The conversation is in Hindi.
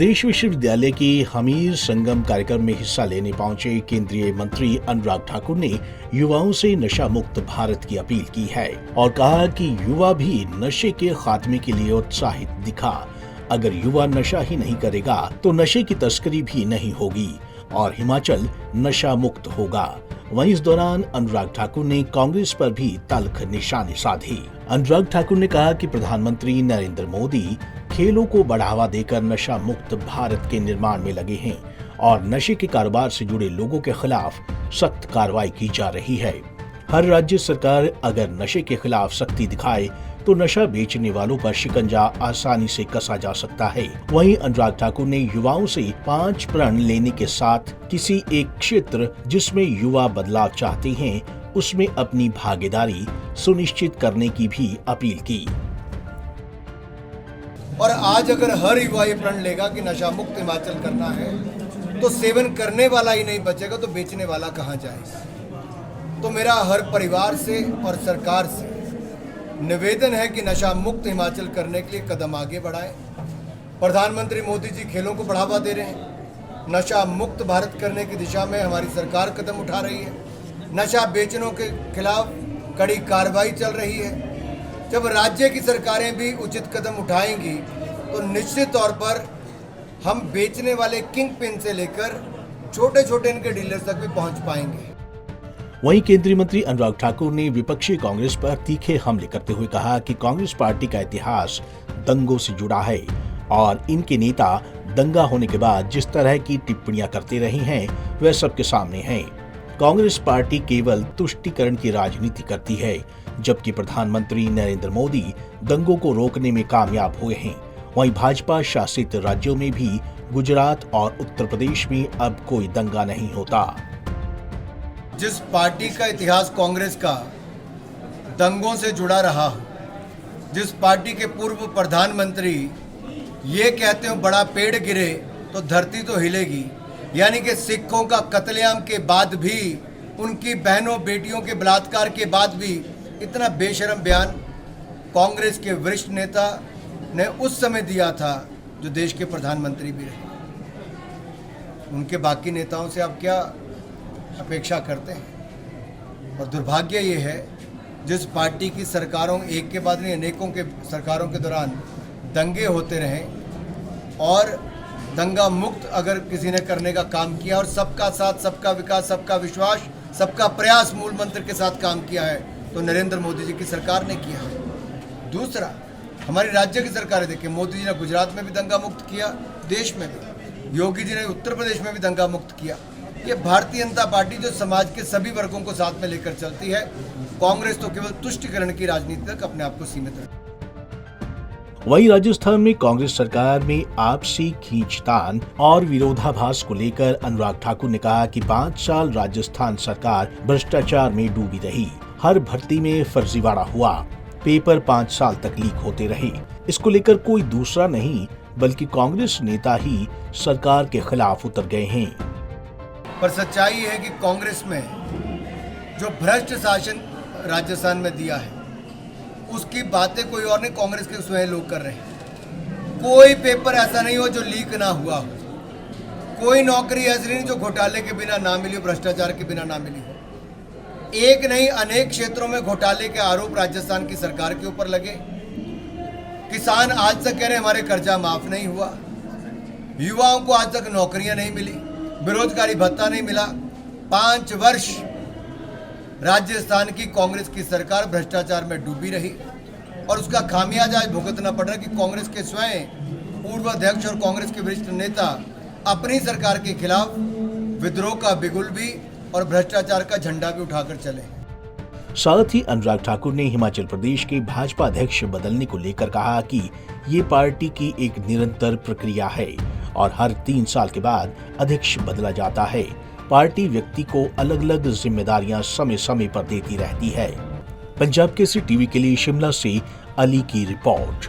प्रदेश विश्वविद्यालय के हमीर संगम कार्यक्रम में हिस्सा लेने पहुंचे केंद्रीय मंत्री अनुराग ठाकुर ने युवाओं से नशा मुक्त भारत की अपील की है और कहा कि युवा भी नशे के खात्मे के लिए उत्साहित दिखा। अगर युवा नशा ही नहीं करेगा तो नशे की तस्करी भी नहीं होगी और हिमाचल नशा मुक्त होगा। वहीं इस दौरान अनुराग ठाकुर ने कांग्रेस पर भी तल्ख निशाने साधी। अनुराग ठाकुर ने कहा कि प्रधानमंत्री नरेंद्र मोदी खेलों को बढ़ावा देकर नशा मुक्त भारत के निर्माण में लगे हैं और नशे के कारोबार से जुड़े लोगों के खिलाफ सख्त कार्रवाई की जा रही है। हर राज्य सरकार अगर नशे के खिलाफ सख्ती दिखाए तो नशा बेचने वालों पर शिकंजा आसानी से कसा जा सकता है। वहीं अनुराग ठाकुर ने युवाओं से 5 प्रण लेने के साथ किसी एक क्षेत्र जिसमें युवा बदलाव चाहते हैं उसमें अपनी भागीदारी सुनिश्चित करने की भी अपील की। और आज अगर हर युवा ये प्रण लेगा कि नशा मुक्त हिमाचल करना है तो सेवन करने वाला ही नहीं बचेगा तो बेचने वाला कहाँ जाए। तो मेरा हर परिवार से और सरकार से निवेदन है कि नशा मुक्त हिमाचल करने के लिए कदम आगे बढ़ाएं। प्रधानमंत्री मोदी जी खेलों को बढ़ावा दे रहे हैं। नशा मुक्त भारत करने की दिशा में हमारी सरकार कदम उठा रही है। नशा बेचने के खिलाफ कड़ी कार्रवाई चल रही है। जब राज्य की सरकारें भी उचित कदम उठाएंगी तो निश्चित तौर पर हम बेचने वाले किंग पिन से लेकर छोटे छोटे इनके डीलर्स तक भी पहुंच पाएंगे। वहीं केंद्रीय मंत्री अनुराग ठाकुर ने विपक्षी कांग्रेस पर तीखे हमले करते हुए कहा कि कांग्रेस पार्टी का इतिहास दंगों से जुड़ा है और इनके नेता दंगा होने के बाद जिस तरह की टिप्पणियां करते रहे हैं वह सबके सामने है। कांग्रेस पार्टी केवल तुष्टीकरण की राजनीति करती है जबकि प्रधानमंत्री नरेंद्र मोदी दंगों को रोकने में कामयाब हुए हैं। वहीं भाजपा शासित राज्यों में भी गुजरात और उत्तर प्रदेश में अब कोई दंगा नहीं होता। जिस पार्टी का इतिहास कांग्रेस का दंगों से जुड़ा रहा हो, जिस पार्टी के पूर्व प्रधानमंत्री ये कहते हो बड़ा पेड़ गिरे तो धरती तो हिलेगी, यानी कि सिखों का कत्लेआम के बाद भी, उनकी बहनों बेटियों के बलात्कार के बाद भी इतना बेशर्म बयान कांग्रेस के वरिष्ठ नेता ने उस समय दिया था जो देश के प्रधानमंत्री भी रहे। उनके बाकी नेताओं से आप क्या अपेक्षा करते हैं? और दुर्भाग्य ये है जिस पार्टी की सरकारों एक के बाद नहीं अनेकों के सरकारों के दौरान दंगे होते रहे और दंगा मुक्त अगर किसी ने करने का काम किया और सबका साथ, सबका विकास, सबका विश्वास, सबका प्रयास मूल मंत्र के साथ काम किया है तो नरेंद्र मोदी जी की सरकार ने किया है। दूसरा, हमारी राज्य की सरकारें देखिए, मोदी जी ने गुजरात में भी दंगा मुक्त किया, देश में भी, योगी जी ने उत्तर प्रदेश में भी दंगा मुक्त किया। ये भारतीय जनता पार्टी जो समाज के सभी वर्गों को साथ में लेकर चलती है, कांग्रेस तो केवल तुष्टीकरण की राजनीति तक अपने आप को सीमित रखती। वहीं राजस्थान में कांग्रेस सरकार में आपसी खींचतान और विरोधाभास को लेकर अनुराग ठाकुर ने कहा कि 5 साल राजस्थान सरकार भ्रष्टाचार में डूबी रही। हर भर्ती में फर्जीवाड़ा हुआ, पेपर 5 साल तक लीक होते रहे। इसको लेकर कोई दूसरा नहीं बल्कि कांग्रेस नेता ही सरकार के खिलाफ उतर गए हैं। पर सच्चाई है कि कांग्रेस में जो भ्रष्ट शासन राजस्थान में दिया है उसकी बातें कोई और नहीं, कांग्रेस के स्वयं लोग कर रहे हैं। कोई पेपर ऐसा नहीं हो जो लीक ना हुआ हो, कोई नौकरी ऐसी नहीं जो घोटाले के बिना ना मिली हो, भ्रष्टाचार के बिना ना मिली हो। एक नहीं अनेक क्षेत्रों में घोटाले के आरोप राजस्थान की सरकार के ऊपर लगे। किसान आज तक कह रहे हमारे कर्जा माफ नहीं हुआ, युवाओं को आज तक नौकरियां नहीं मिली, बेरोजगारी भत्ता नहीं मिला। 5 वर्ष राजस्थान की कांग्रेस की सरकार भ्रष्टाचार में डूबी रही और उसका खामियाजा आज भुगतना पड़ रहा है कि कांग्रेस के स्वयं पूर्व अध्यक्ष और कांग्रेस के वरिष्ठ नेता अपनी सरकार के खिलाफ विद्रोह का बिगुल भी और भ्रष्टाचार का झंडा भी उठाकर चले। साथ ही अनुराग ठाकुर ने हिमाचल प्रदेश के भाजपा अध्यक्ष बदलने को लेकर कहा कि ये पार्टी की एक निरंतर प्रक्रिया है और हर 3 साल के बाद अध्यक्ष बदला जाता है। पार्टी व्यक्ति को अलग अलग जिम्मेदारियां समय समय पर देती रहती है। पंजाब केसरी टीवी के लिए शिमला से अली की रिपोर्ट।